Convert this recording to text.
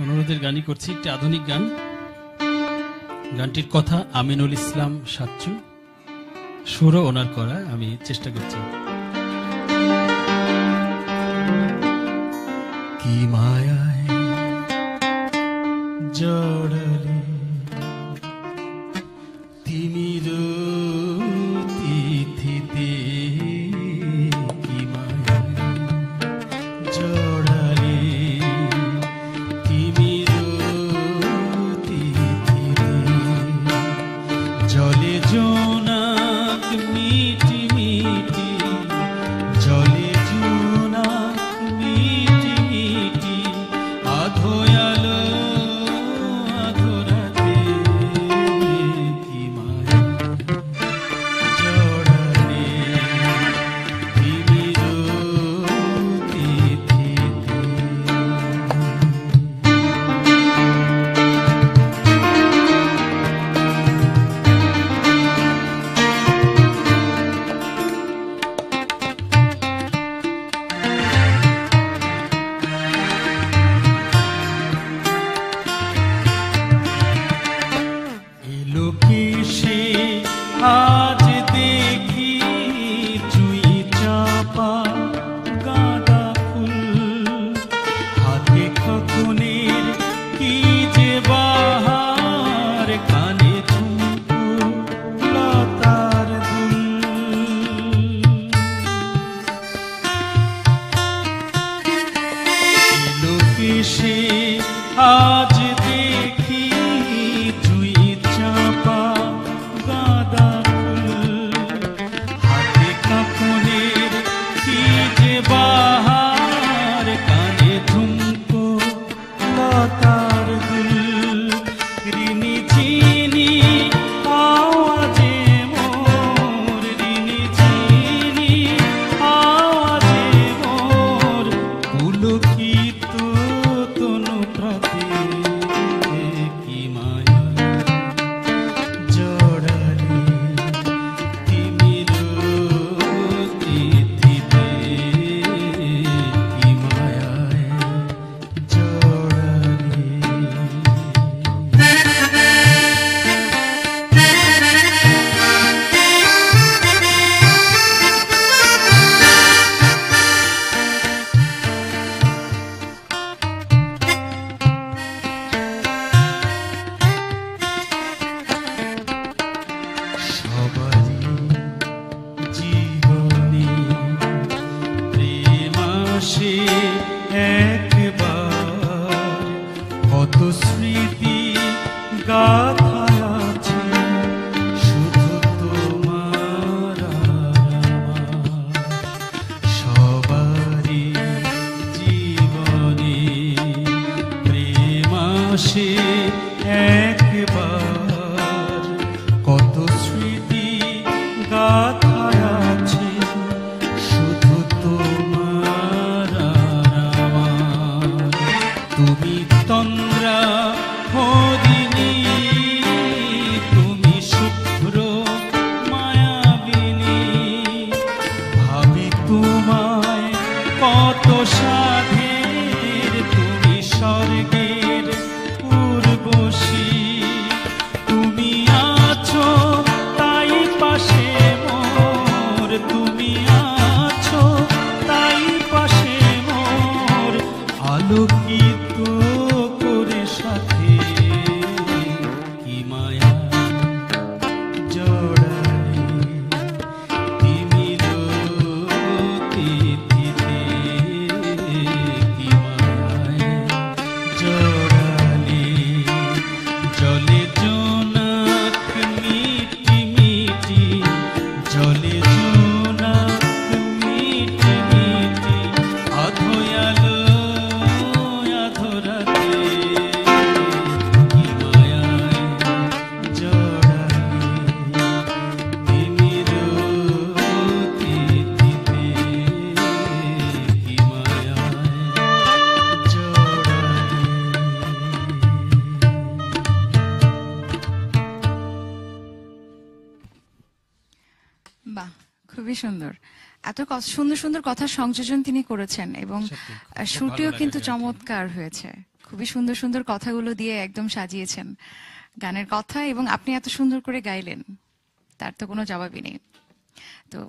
অনুরোধের গানই করছি, একটি আধুনিক গান। গানটির কথা আমিনুল ইসলাম সাচ্চু, সুরও ওনার করা, আমি চেষ্টা করছি। কি মায়ায় জড়ালে তিমির তিথিতে, কি মায়ায় জড়ালে তিমির তিথিতে, জলে জোনাক মিটি মিটি, জলে জোনাক মিটি মিটি, আধো আলো আধো রাতে, কি মায়া জড়ালে তিমির তিথিতে। এলো কি সে আজ দেখি জুই চাপা গাঁদা ফুল, হাতে খকুনের কি যে বাহার, কানে ঝুমকো লতার দুল। এলো কি সে আজ দেখি জুই চাপা গাঁদা ফুল, হাতে কাপড়ের কি যে বাহার, কানে ঝুমকো লতার দুল। ঋণী চিনি আওয়াজে মোর, ঋণী চিনি আওয়াজে মোর, পুলকিত তনু প্রাতে, কি মায়া জড়ালে তিমির তিথিতে, কি মায়ায় জড়ালে। সবারই জীবনে প্রেম আসে একবার, কত স্মৃতি গাথা আছে শুধু তোমার আর আমার। সবারই জীবনে প্রেম আসে একবার, কত স্মৃতি গাথা আছে শুধু তোমার আর আমার। তুমি তন্দ্রা হরিণী, তুমি শুভ্র মায়াবিনী, ভাবি তোমায় কত সাধের, তুমি স্বর্গের উর্বশী। তুমি আছো তাই পাশে মোর, তুমি আছো তাই পাশে মোর, আলোকিত করে সাথে, কি মায়া জড়ালে তিমির তিথিতে, কি মায়ায় জড়ালে। জলে জোনাক মিটি মিটি, জলে জোনাক মিটি মিটি, আধো আলো আধো রাতে, কি মায়ায় জড়ালে তিমির তিথিতে, কি মায়ায় জড়ালে। বাহ, খুবই সুন্দর। এত সুন্দর সুন্দর কথা সংযোজন তিনি করেছেন এবং সত্যি, খুব ভালো শুটিও লাগে কিন্তু গানটি। চমৎকার হয়েছে। খুবই সুন্দর সুন্দর কথাগুলো দিয়ে একদম সাজিয়েছেন গানের কথা, এবং আপনি এত সুন্দর করে গাইলেন, তার তো কোনো জবাবই নেই। তো